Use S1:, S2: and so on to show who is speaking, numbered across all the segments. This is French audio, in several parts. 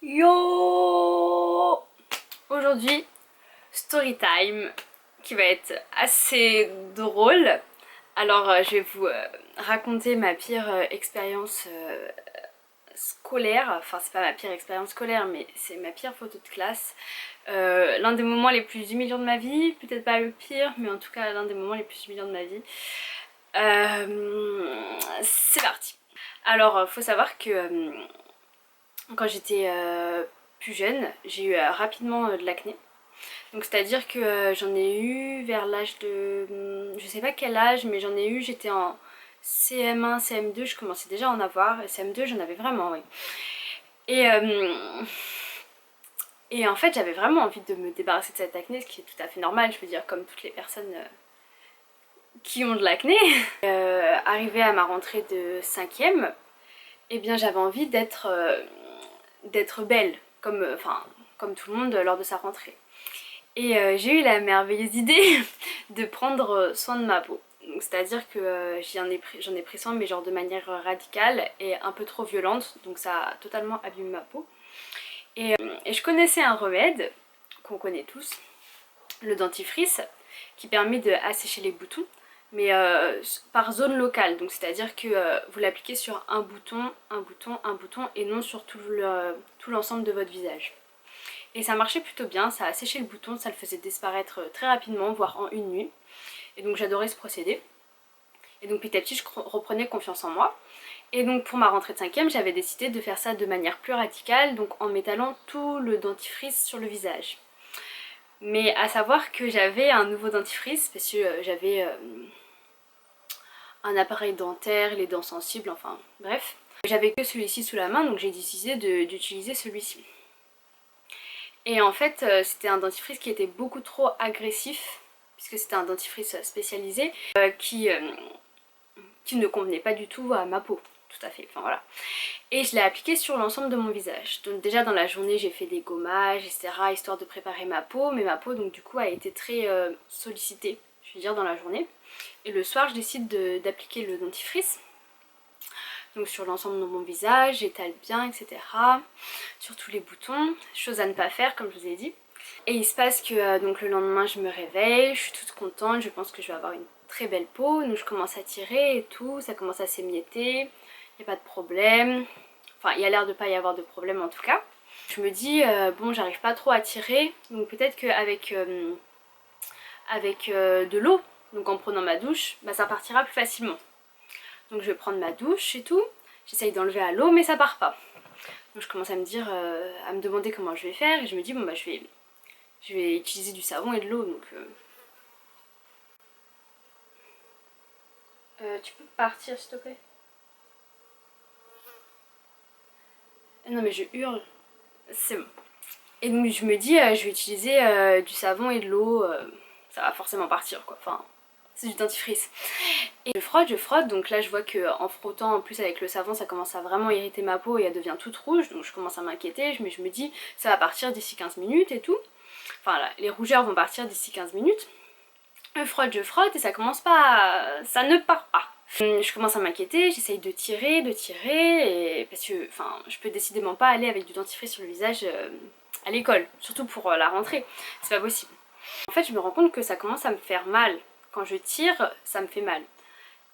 S1: Yo! Aujourd'hui, story time qui va être assez drôle. Alors, je vais vous raconter ma pire expérience scolaire. Enfin, c'est pas ma pire expérience scolaire, mais c'est ma pire photo de classe. L'un des moments les plus humiliants de ma vie, peut-être pas le pire, mais en tout cas l'un des moments les plus humiliants de ma vie. C'est parti. Alors, faut savoir que quand j'étais plus jeune, j'ai eu rapidement de l'acné. Donc c'est à dire que j'en ai eu vers l'âge de... je sais pas quel âge, mais j'en ai eu, j'étais en CM1, CM2, je commençais déjà à en avoir. Et CM2 j'en avais vraiment, oui. Et, et en fait j'avais vraiment envie de me débarrasser de cette acné, ce qui est tout à fait normal, je veux dire, comme toutes les personnes qui ont de l'acné. Arrivée à ma rentrée de 5e, eh bien j'avais envie d'être belle, comme, comme tout le monde lors de sa rentrée. Et j'ai eu la merveilleuse idée de prendre soin de ma peau. C'est-à-dire que j'en ai pris soin, mais genre de manière radicale et un peu trop violente, donc ça a totalement abîmé ma peau. Et je connaissais un remède qu'on connaît tous, le dentifrice, qui permet d'assécher les boutons, mais par zone locale. Donc c'est-à-dire que vous l'appliquez sur un bouton, un bouton, un bouton, et non sur tout l'ensemble de votre visage. Et ça marchait plutôt bien, ça a séché le bouton, ça le faisait disparaître très rapidement, voire en une nuit. Et donc j'adorais ce procédé. Et donc petit à petit je reprenais confiance en moi. Et donc pour ma rentrée de 5e, j'avais décidé de faire ça de manière plus radicale, donc en m'étalant tout le dentifrice sur le visage. Mais à savoir que j'avais un nouveau dentifrice, parce que j'avais un appareil dentaire, les dents sensibles, enfin bref. J'avais que celui-ci sous la main, donc j'ai décidé d'utiliser celui-ci. Et en fait, c'était un dentifrice qui était beaucoup trop agressif, puisque c'était un dentifrice spécialisé, qui ne convenait pas du tout à ma peau. Tout à fait, enfin voilà. Et je l'ai appliqué sur l'ensemble de mon visage. Donc déjà dans la journée, j'ai fait des gommages, etc., histoire de préparer ma peau. Mais ma peau, donc du coup, a été très sollicitée, je veux dire, dans la journée. Et le soir, je décide d'appliquer le dentifrice. Donc sur l'ensemble de mon visage, j'étale bien, etc. Sur tous les boutons, chose à ne pas faire comme je vous ai dit. Et il se passe que donc le lendemain je me réveille, je suis toute contente, je pense que je vais avoir une très belle peau. Donc je commence à tirer et tout, ça commence à s'émietter, il n'y a pas de problème. Enfin il y a l'air de pas y avoir de problème en tout cas. Je me dis bon j'arrive pas trop à tirer, donc peut-être qu'avec de l'eau, donc en prenant ma douche, bah, ça partira plus facilement. Donc je vais prendre ma douche et tout, j'essaye d'enlever à l'eau mais ça part pas. Donc je commence à me dire, à me demander comment je vais faire et je me dis bon bah je vais utiliser du savon et de l'eau donc... tu peux partir s'il te plaît? Non mais je hurle, c'est bon. Et donc je me dis je vais utiliser du savon et de l'eau, ça va forcément partir quoi, enfin c'est du dentifrice. Et je frotte, donc là je vois qu'en frottant en plus avec le savon ça commence à vraiment irriter ma peau et elle devient toute rouge, donc je commence à m'inquiéter, mais je me dis ça va partir d'ici 15 minutes et tout. Enfin là, les rougeurs vont partir d'ici 15 minutes. Je frotte et ça commence pas ça ne part pas. Je commence à m'inquiéter, j'essaye de tirer, et... parce que enfin, je peux décidément pas aller avec du dentifrice sur le visage à l'école, surtout pour la rentrée, c'est pas possible. En fait je me rends compte que ça commence à me faire mal. Quand je tire, ça me fait mal.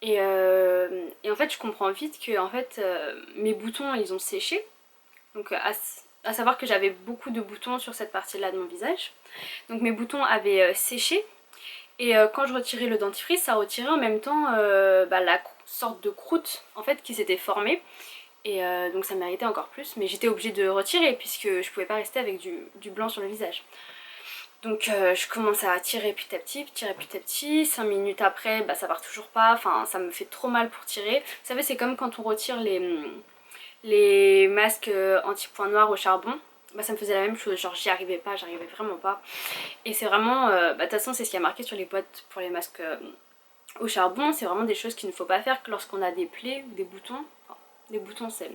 S1: Et en fait je comprends vite que en fait, mes boutons ils ont séché. Donc à savoir que j'avais beaucoup de boutons sur cette partie-là de mon visage. Donc mes boutons avaient séché. Et quand je retirais le dentifrice, ça retirait en même temps la sorte de croûte en fait qui s'était formée. Et donc ça m'irritait encore plus. Mais j'étais obligée de retirer puisque je pouvais pas rester avec du blanc sur le visage. Donc je commence à tirer petit à petit, 5 minutes après bah, ça part toujours pas, enfin ça me fait trop mal pour tirer. Vous savez c'est comme quand on retire les masques anti-point noir au charbon, bah ça me faisait la même chose, genre j'arrivais vraiment pas. Et c'est vraiment, bah de toute façon c'est ce qui a marqué sur les boîtes pour les masques au charbon, c'est vraiment des choses qu'il ne faut pas faire que lorsqu'on a des plaies ou des boutons, enfin des boutons c'est...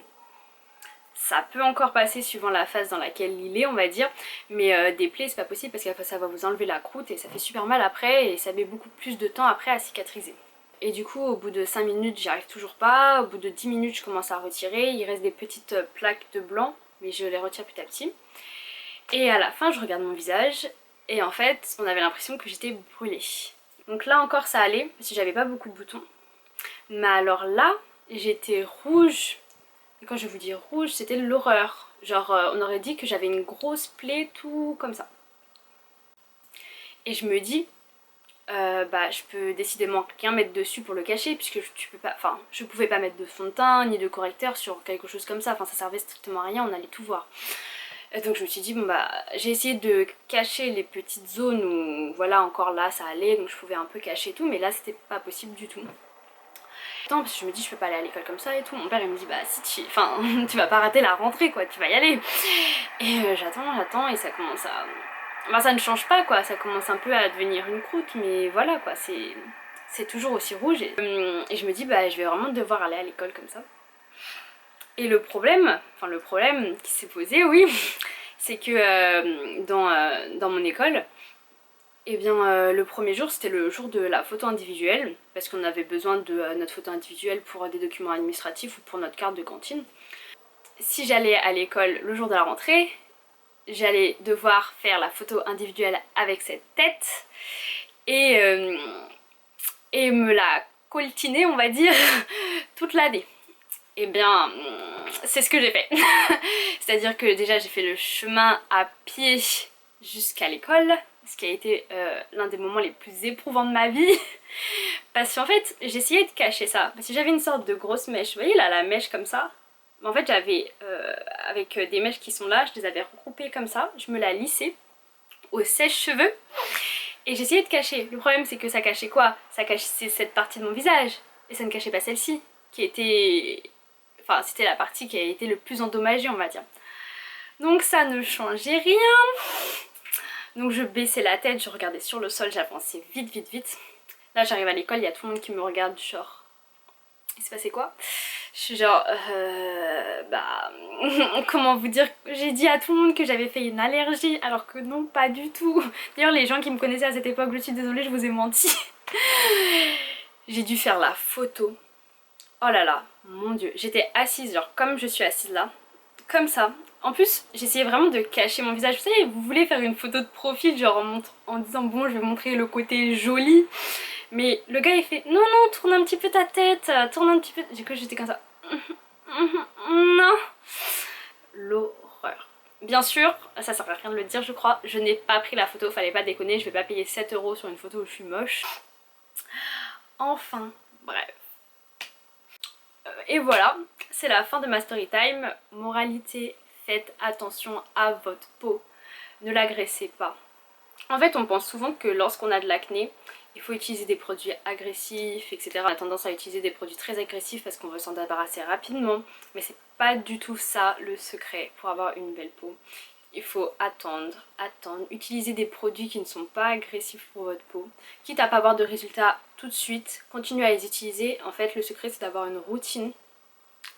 S1: Ça peut encore passer suivant la phase dans laquelle il est on va dire, mais des plaies c'est pas possible parce que ça va vous enlever la croûte et ça fait super mal après et ça met beaucoup plus de temps après à cicatriser. Et du coup au bout de 5 minutes j'y arrive toujours pas, au bout de 10 minutes je commence à retirer, il reste des petites plaques de blanc mais je les retire petit à petit. Et à la fin je regarde mon visage et en fait on avait l'impression que j'étais brûlée. Donc là encore ça allait parce que j'avais pas beaucoup de boutons. Mais alors là j'étais rouge. Et quand je vous dis rouge c'était l'horreur. Genre on aurait dit que j'avais une grosse plaie tout comme ça. Et je me dis bah je peux décidément rien mettre dessus pour le cacher puisque tu peux pas, enfin je pouvais pas mettre de fond de teint ni de correcteur sur quelque chose comme ça, enfin ça servait strictement à rien, on allait tout voir. Et donc je me suis dit bon bah j'ai essayé de cacher les petites zones où voilà encore là ça allait, donc je pouvais un peu cacher tout, mais là c'était pas possible du tout. Attends, parce que je me dis je peux pas aller à l'école comme ça et tout. Mon père il me dit bah si tu, enfin tu vas pas rater la rentrée quoi, tu vas y aller. Et j'attends et ça commence à, enfin ça ne change pas quoi, ça commence un peu à devenir une croûte, mais voilà quoi, c'est toujours aussi rouge. Et je me dis bah je vais vraiment devoir aller à l'école comme ça. Et le problème qui s'est posé, oui, c'est que dans mon école, eh bien le premier jour c'était le jour de la photo individuelle, parce qu'on avait besoin de notre photo individuelle pour des documents administratifs ou pour notre carte de cantine. Si j'allais à l'école le jour de la rentrée, j'allais devoir faire la photo individuelle avec cette tête et me la coltiner on va dire toute l'année. Et bien c'est ce que j'ai fait. C'est à dire que déjà j'ai fait le chemin à pied jusqu'à l'école, ce qui a été l'un des moments les plus éprouvants de ma vie. Parce qu'en fait j'essayais de cacher ça, parce que j'avais une sorte de grosse mèche, vous voyez là la mèche comme ça. En fait j'avais avec des mèches qui sont là, je les avais regroupées comme ça, je me la lissais au sèche-cheveux et j'essayais de cacher. Le problème c'est que ça cachait quoi? Ça cachait cette partie de mon visage et ça ne cachait pas celle-ci qui était... Enfin c'était la partie qui a été le plus endommagée on va dire. Donc ça ne changeait rien. Donc je baissais la tête, je regardais sur le sol, j'avançais vite. Là j'arrive à l'école, il y a tout le monde qui me regarde genre... Il s'est passé quoi? Je suis genre bah comment vous dire, j'ai dit à tout le monde que j'avais fait une allergie alors que non pas du tout. D'ailleurs les gens qui me connaissaient à cette époque, je suis désolée, je vous ai menti. J'ai dû faire la photo. Oh là là, mon dieu, j'étais assise genre comme je suis assise là, comme ça. En plus j'essayais vraiment de cacher mon visage. Vous savez, vous voulez faire une photo de profil genre en disant bon je vais montrer le côté joli. Mais le gars il fait non tourne un petit peu ta tête, tourne un petit peu. Du coup j'étais comme ça. Non. L'horreur. Bien sûr, ça sert à rien de le dire je crois, je n'ai pas pris la photo, fallait pas déconner, je vais pas payer 7 € sur une photo où je suis moche. Enfin, bref. Et voilà, c'est la fin de ma story time. Moralité, faites attention à votre peau, ne l'agressez pas. En fait on pense souvent que lorsqu'on a de l'acné, il faut utiliser des produits agressifs, etc. On a tendance à utiliser des produits très agressifs parce qu'on veut s'en débarrasser rapidement. Mais c'est pas du tout ça le secret pour avoir une belle peau. Il faut attendre, utiliser des produits qui ne sont pas agressifs pour votre peau. Quitte à pas avoir de résultats tout de suite, continuez à les utiliser. En fait le secret c'est d'avoir une routine.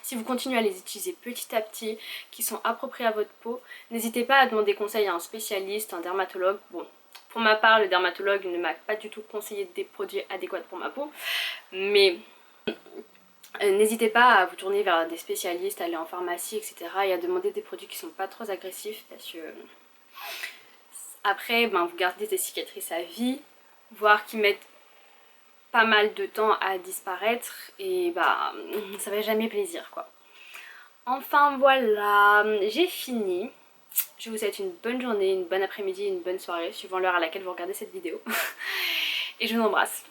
S1: Si vous continuez à les utiliser petit à petit, qui sont appropriés à votre peau, n'hésitez pas à demander conseil à un spécialiste, un dermatologue. Bon, pour ma part, le dermatologue ne m'a pas du tout conseillé des produits adéquats pour ma peau, mais n'hésitez pas à vous tourner vers des spécialistes, à aller en pharmacie, etc. et à demander des produits qui sont pas trop agressifs parce que après, ben, vous gardez des cicatrices à vie, voire qui mettent pas mal de temps à disparaître et bah ça fait jamais plaisir quoi. Enfin voilà, j'ai fini. Je vous souhaite une bonne journée, une bonne après-midi, une bonne soirée, suivant l'heure à laquelle vous regardez cette vidéo. Et je vous embrasse.